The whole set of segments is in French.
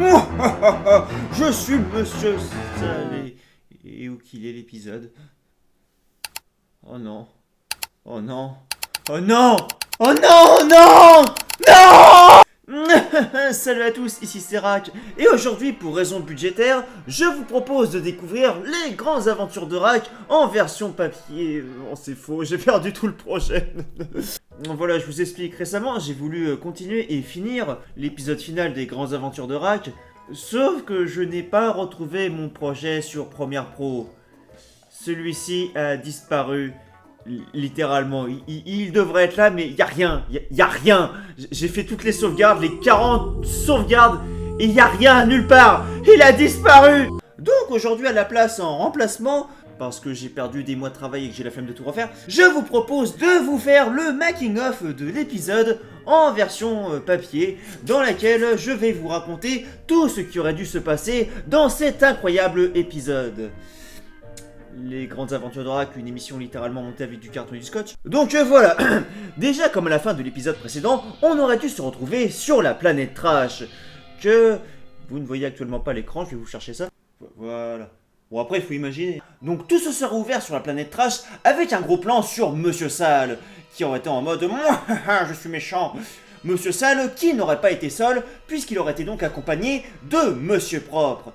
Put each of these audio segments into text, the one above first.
Je suis Monsieur Sale et où qu'il est l'épisode? Oh non. Oh non. Oh non. Oh non, non. Non. Salut à tous, ici c'est Rack, et aujourd'hui pour raison budgétaire, je vous propose de découvrir les grandes aventures de Rack en version papier. Oh c'est faux, j'ai perdu tout le projet. Voilà, je vous explique, récemment j'ai voulu continuer et finir l'épisode final des grandes aventures de Rack, sauf que je n'ai pas retrouvé mon projet sur Premiere Pro. Celui-ci a disparu. Littéralement, il devrait être là, mais il y a rien, il y a rien. J'ai fait toutes les sauvegardes, les 40 sauvegardes, et il y a rien, nulle part. Il a disparu. Donc aujourd'hui, à la place en remplacement, parce que j'ai perdu des mois de travail et que j'ai la flemme de tout refaire, je vous propose de vous faire le making-of de l'épisode en version papier, dans laquelle je vais vous raconter tout ce qui aurait dû se passer dans cet incroyable épisode. Les grandes aventures de Rack, une émission littéralement montée avec du carton et du scotch. Donc voilà, déjà comme à la fin de l'épisode précédent, on aurait dû se retrouver sur la planète Trash, que vous ne voyez actuellement pas à l'écran, je vais vous chercher ça. Voilà. Bon après il faut imaginer. Donc tout se serait ouvert sur la planète Trash avec un gros plan sur Monsieur Sale, qui aurait été en mode moi je suis méchant. Monsieur Sale qui n'aurait pas été seul, puisqu'il aurait été donc accompagné de Monsieur Propre.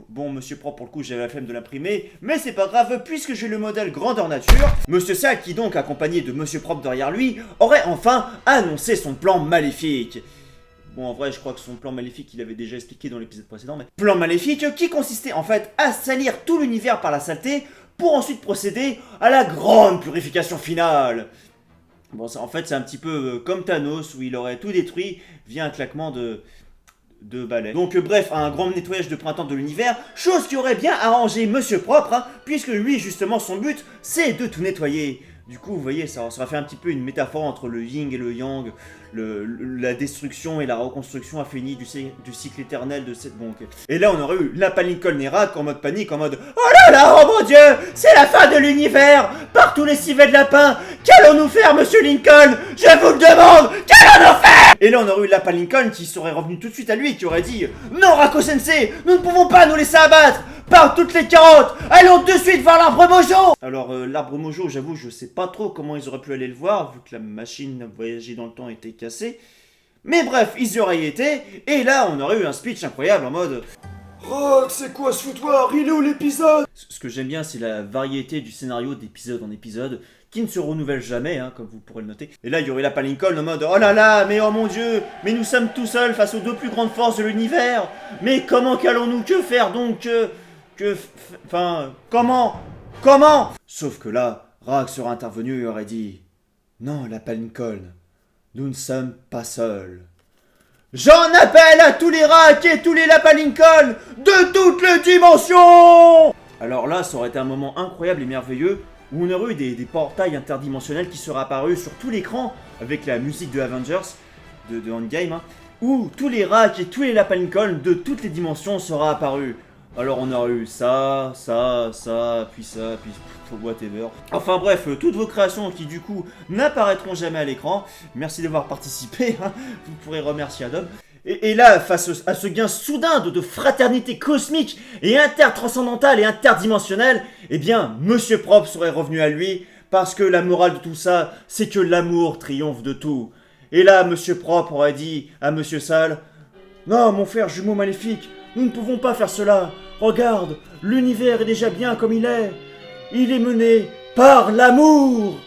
Bon, Monsieur Propre, pour le coup, j'avais la flemme de l'imprimer, mais c'est pas grave, puisque j'ai le modèle grandeur nature. Monsieur Sale, qui donc, accompagné de Monsieur Propre derrière lui, aurait enfin annoncé son plan maléfique. Bon, en vrai, je crois que son plan maléfique, il avait déjà expliqué dans l'épisode précédent, mais... Plan maléfique qui consistait, en fait, à salir tout l'univers par la saleté, pour ensuite procéder à la grande purification finale. Bon, ça, en fait, c'est un petit peu comme Thanos, où il aurait tout détruit via un claquement de balai. Donc bref, un grand nettoyage de printemps de l'univers, chose qui aurait bien arrangé Monsieur Propre, hein, puisque lui justement son but c'est de tout nettoyer. Du coup vous voyez ça fait un petit peu une métaphore entre le yin et le yang, la destruction et la reconstruction affinie du cycle éternel de cette banque. Et là on aurait eu Lapin Lincoln et Rack en mode panique, en mode oh là là, oh mon dieu, c'est la fin de l'univers, par tous les civets de lapin, qu'allons-nous faire Monsieur Lincoln? Je vous le demande, qu'allons-nous faire? Et là on aurait eu Lapin Lincoln qui serait revenu tout de suite à lui, qui aurait dit non Rako Sensei, nous ne pouvons pas nous laisser abattre par toutes les carottes, allons de suite vers l'arbre Mojo. Alors l'arbre Mojo, j'avoue, je sais pas trop comment ils auraient pu aller le voir, vu que la machine à voyager dans le temps était cassée. Mais bref, ils y auraient été, et là on aurait eu un speech incroyable en mode Rock, c'est quoi ce foutoir? Il est où l'épisode? Ce que j'aime bien, c'est la variété du scénario d'épisode en épisode, qui ne se renouvelle jamais, hein, comme vous pourrez le noter. Et là, il y aurait Lapin Lincoln en mode oh là là, mais oh mon dieu, mais nous sommes tout seuls face aux deux plus grandes forces de l'univers. Mais comment qu'allons-nous que faire donc Comment? Sauf que là, Rack serait intervenu et aurait dit non, Lapin Lincoln, nous ne sommes pas seuls. J'en appelle à tous les Rack et tous les Lapin Lincoln de toutes les dimensions. Alors là, ça aurait été un moment incroyable et merveilleux où on aurait eu des portails interdimensionnels qui seraient apparus sur tout l'écran avec la musique de Avengers, de Endgame, hein, où tous les Rack et tous les Lapin Lincoln de toutes les dimensions seraient apparus. Alors on aurait eu ça, puis whatever. Enfin bref, toutes vos créations qui du coup n'apparaîtront jamais à l'écran. Merci d'avoir participé, hein. Vous pourrez remercier Adobe. Et là, face à ce gain soudain de fraternité cosmique et intertranscendantale et interdimensionnelle, eh bien, Monsieur Propre serait revenu à lui, parce que la morale de tout ça, c'est que l'amour triomphe de tout. Et là, Monsieur Propre aurait dit à Monsieur Sale non, mon frère jumeau maléfique, nous ne pouvons pas faire cela. Regarde, l'univers est déjà bien comme il est. Il est mené par l'amour.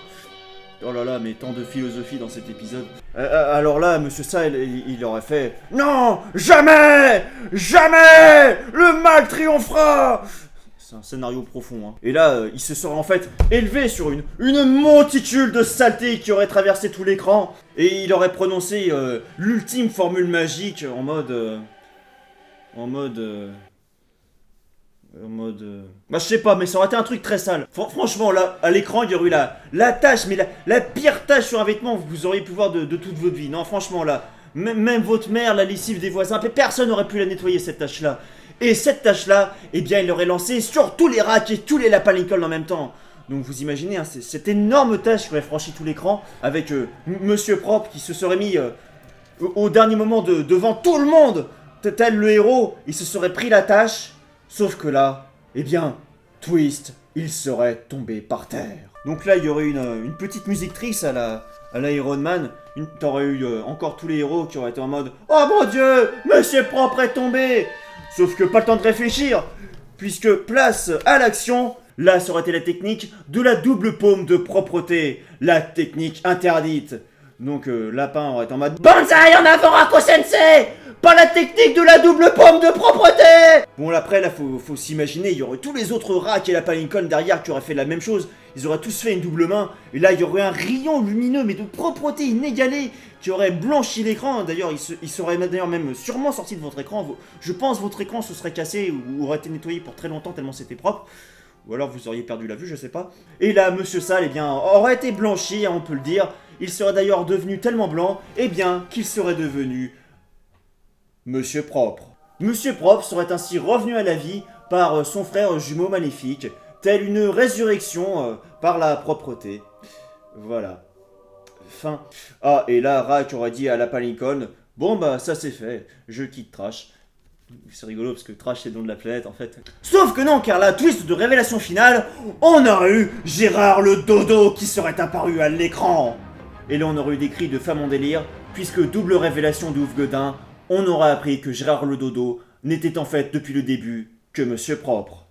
Oh là là, mais tant de philosophie dans cet épisode. Alors là, Monsieur Sale, il aurait fait non, jamais, jamais, le mal triomphera. C'est un scénario profond, hein. Et là, il se serait en fait élevé sur une monticule de saleté qui aurait traversé tout l'écran. Et il aurait prononcé l'ultime formule magique en mode... Bah je sais pas, mais ça aurait été un truc très sale. Franchement, là, à l'écran, il y aurait eu la tâche, mais la pire tâche sur un vêtement que vous auriez pu voir de toute votre vie. Non, franchement, là, même votre mère, la lessive des voisins, personne n'aurait pu la nettoyer, cette tâche-là. Et cette tâche-là, eh bien, il l'aurait lancée sur tous les Rack et tous les Lapin Lincoln en même temps. Donc vous imaginez, hein, cette énorme tâche qui aurait franchi tout l'écran, avec Monsieur Propre qui se serait mis au dernier moment devant tout le monde tel le héros, il se serait pris la tâche, sauf que là, eh bien, twist, il serait tombé par terre. Donc là, il y aurait une petite musique triste à la Iron Man. T'aurais eu encore tous les héros qui auraient été en mode « Oh mon Dieu, Monsieur Propre est tombé !» Sauf que pas le temps de réfléchir, puisque place à l'action, là, ça aurait été la technique de la double paume de propreté, la technique interdite. Donc Lapin aurait été en mode Banzai en avant Rako Sensei, pas la technique de la double paume de propreté. Bon là, après là faut s'imaginer, il y aurait tous les autres rats et Lapin Lincoln derrière qui auraient fait la même chose. Ils auraient tous fait une double main, et là il y aurait un rayon lumineux mais de propreté inégalée qui aurait blanchi l'écran. D'ailleurs il serait d'ailleurs même sûrement sorti de votre écran. Je pense votre écran se serait cassé ou aurait été nettoyé pour très longtemps tellement c'était propre. Ou alors vous auriez perdu la vue, je sais pas. Et là, Monsieur Sale, eh bien, aurait été blanchi, on peut le dire. Il serait d'ailleurs devenu tellement blanc, eh bien, qu'il serait devenu Monsieur Propre. Monsieur Propre serait ainsi revenu à la vie par son frère jumeau maléfique, telle une résurrection par la propreté. Voilà. Fin. Ah, et là, Rak aurait dit à Lapin Lincoln, bon bah, ça c'est fait, je quitte Trash. C'est rigolo parce que Trash c'est le nom de la planète en fait. Sauf que non, car la twist de révélation finale, on aurait eu Gérard le Dodo qui serait apparu à l'écran. Et là on aurait eu des cris de femme en délire, puisque double révélation de Ouf Godin, on aurait appris que Gérard le Dodo n'était en fait depuis le début que Monsieur Propre.